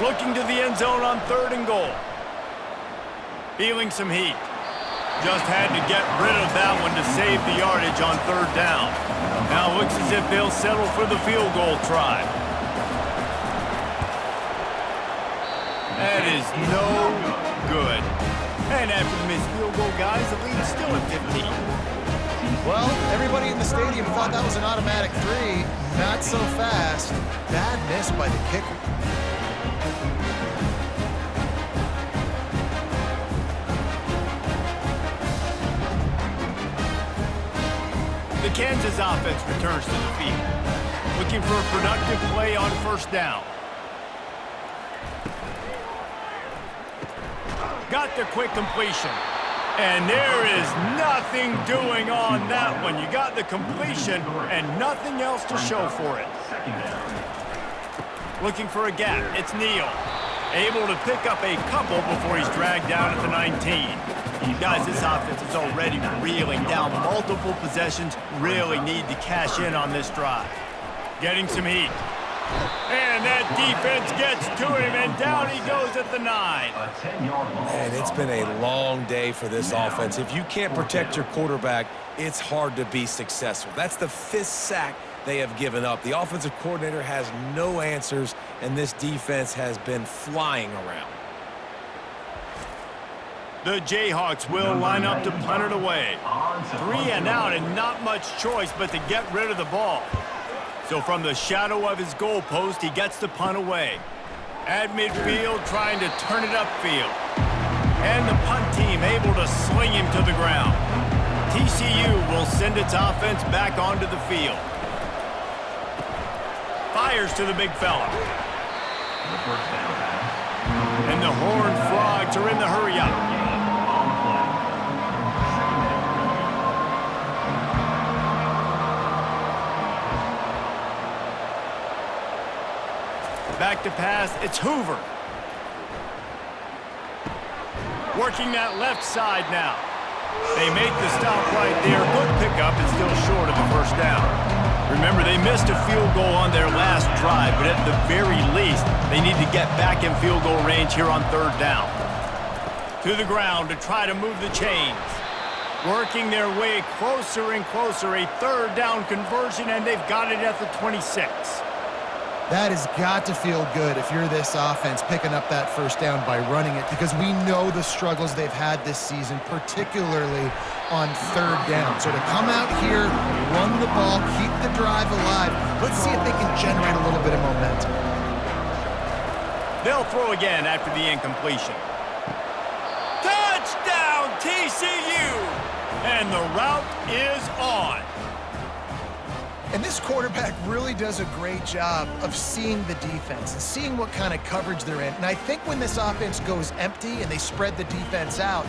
Looking to the end zone on 3rd and goal. Feeling some heat. Just had to get rid of that one to save the yardage on 3rd down. Now it looks as if they'll settle for the field goal try. That is no good. And after the missed field goal, guys, the lead is still at 15. Well, everybody in the stadium thought that was an automatic 3. Not so fast. Bad miss by the kicker. The Kansas offense returns to the field, looking for a productive play on first down. Got the quick completion, and there is nothing doing on that one. You got the completion and nothing else to show for it. Looking for a gap, it's Neal. Able to pick up a couple before he's dragged down at the 19. Guys, this offense is already reeling down multiple possessions. Really need to cash in on this drive. Getting some heat. And that defense gets to him, and down he goes at the 9. And it's been a long day for this offense. If you can't protect your quarterback, it's hard to be successful. That's the 5th sack they have given up. The offensive coordinator has no answers, and this defense has been flying around. The Jayhawks will line up to punt it away. 3 and out, and not much choice but to get rid of the ball. So from the shadow of his goalpost, he gets the punt away. At midfield, trying to turn it upfield. And the punt team able to sling him to the ground. TCU will send its offense back onto the field. Fires to the big fella. And the Horned Frogs are in the hurry-up. Back to pass, it's Hoover. Working that left side now. They make the stop right there. Good pickup and still short of the first down. Remember, they missed a field goal on their last drive, but at the very least, they need to get back in field goal range here on 3rd down. To the ground to try to move the chains. Working their way closer and closer. A 3rd down conversion, and they've got it at the 26. That has got to feel good if you're this offense picking up that first down by running it, because we know the struggles they've had this season, particularly on 3rd down. So to come out here, run the ball, keep the drive alive, let's see if they can generate a little bit of momentum. They'll throw again after the incompletion. Touchdown, TCU! And the route is on. And this quarterback really does a great job of seeing the defense and seeing what kind of coverage they're in. And I think when this offense goes empty and they spread the defense out,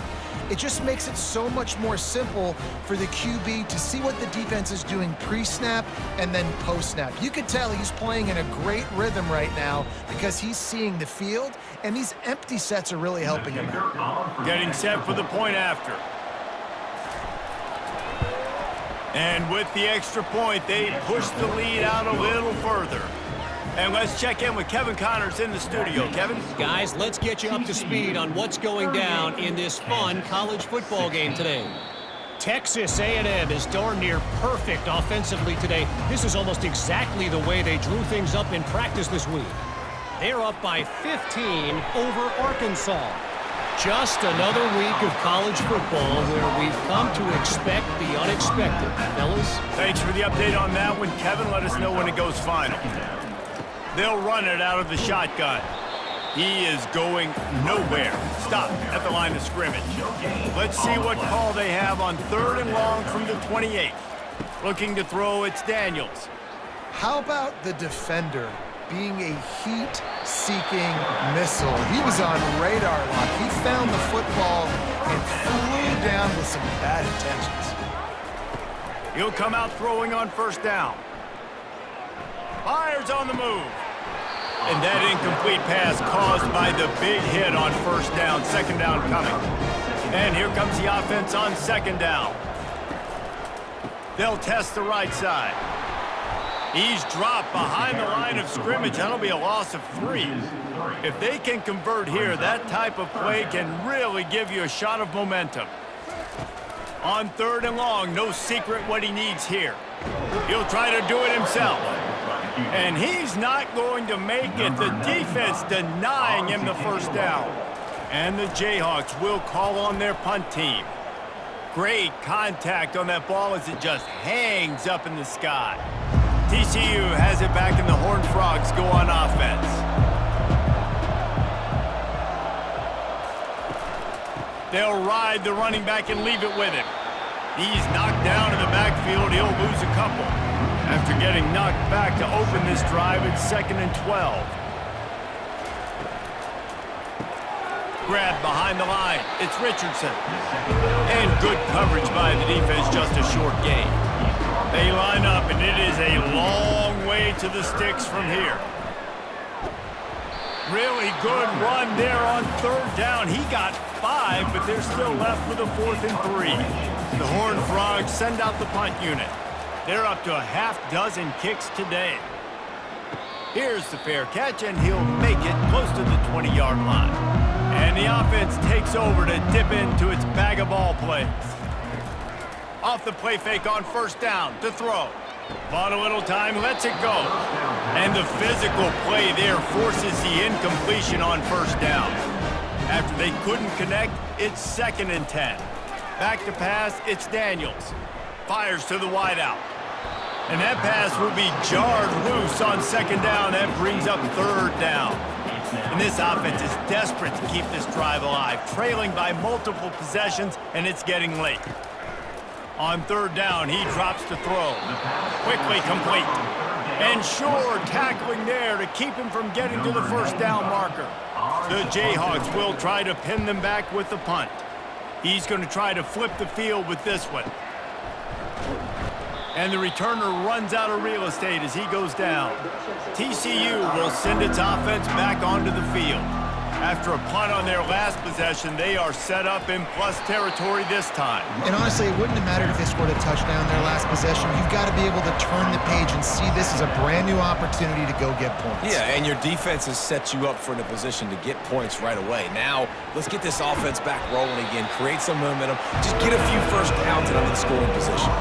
it just makes it so much more simple for the QB to see what the defense is doing pre-snap and then post-snap. You could tell he's playing in a great rhythm right now because he's seeing the field, and these empty sets are really helping him out. Getting set for the point after. And with the extra point, they push the lead out a little further. And let's check in with Kevin Connors in the studio. Kevin? Guys, let's get you up to speed on what's going down in this fun college football game today. Texas A&M is darn near perfect offensively today. This is almost exactly the way they drew things up in practice this week. They're up by 15 over Arkansas. Just another week of college football where we've come to expect the unexpected. Fellas? Thanks for the update on that one, Kevin. Let us know when it goes final. They'll run it out of the shotgun. He is going nowhere. Stop at the line of scrimmage. Let's see what call they have on 3rd and long from the 28. Looking to throw, it's Daniels. How about the defender being a heat-seeking missile? He was on radar lock. He found the football and flew down with some bad intentions. He'll come out throwing on 1st down. Fires on the move. And that incomplete pass caused by the big hit on 1st down, 2nd down coming. And here comes the offense on 2nd down. They'll test the right side. He's dropped behind the line of scrimmage. That'll be a loss of 3. If they can convert here, that type of play can really give you a shot of momentum. On 3rd and long, no secret what he needs here. He'll try to do it himself. And he's not going to make it. The defense denying him the 1st down. And the Jayhawks will call on their punt team. Great contact on that ball as it just hangs up in the sky. TCU has it back and the Horned Frogs go on offense. They'll ride the running back and leave it with him. He's knocked down in the backfield. He'll lose a couple. After getting knocked back to open this drive, it's 2nd and 12. Grab behind the line. It's Richardson. And good coverage by the defense, just a short gain. They line up, and it is a long way to the sticks from here. Really good run there on 3rd down. He got 5, but they're still left with a 4th and 3. The Horned Frogs send out the punt unit. They're up to a half-dozen kicks today. Here's the fair catch, and he'll make it close to the 20-yard line. And the offense takes over to dip into its bag of ball plays. Off the play fake on 1st down to throw. Bought a little time, lets it go. And the physical play there forces the incompletion on 1st down. After they couldn't connect, it's 2nd and 10. Back to pass, it's Daniels. Fires to the wideout. And that pass will be jarred loose on 2nd down. That brings up 3rd down. And this offense is desperate to keep this drive alive, trailing by multiple possessions, and it's getting late. On 3rd down, he drops to throw. Quickly complete. And sure, tackling there to keep him from getting to the 1st down marker. The Jayhawks will try to pin them back with the punt. He's going to try to flip the field with this one. And the returner runs out of real estate as he goes down. TCU will send its offense back onto the field. After a punt on their last possession, they are set up in plus territory this time. And honestly, it wouldn't have mattered if they scored a touchdown their last possession. You've got to be able to turn the page and see this as a brand new opportunity to go get points. Yeah, and your defense has set you up for in a position to get points right away. Now, let's get this offense back rolling again, create some momentum, just get a few 1st downs and I'm in scoring position.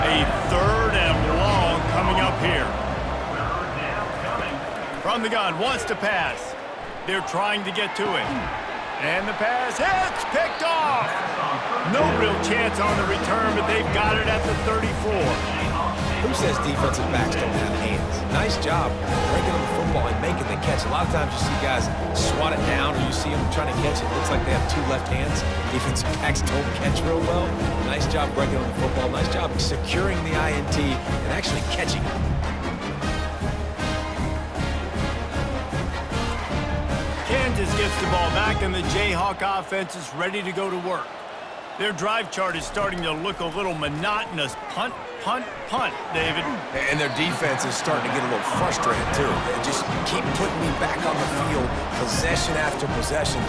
A 3rd and long coming up here. From the gun, wants to pass. They're trying to get to it. And the pass, it's picked off. No real chance on the return, but they've got it at the 34. Who says defensive backs don't have hands? Nice job breaking on the football and making the catch. A lot of times you see guys swat it down, or you see them trying to catch it. It looks like they have two left hands. Defensive backs don't catch real well. Nice job breaking on the football. Nice job securing the INT and actually catching it. Kansas gets the ball back, and the Jayhawk offense is ready to go to work. Their drive chart is starting to look a little monotonous. Punt, punt, punt, David. And their defense is starting to get a little frustrated, too. They just keep putting me back on the field, possession after possession.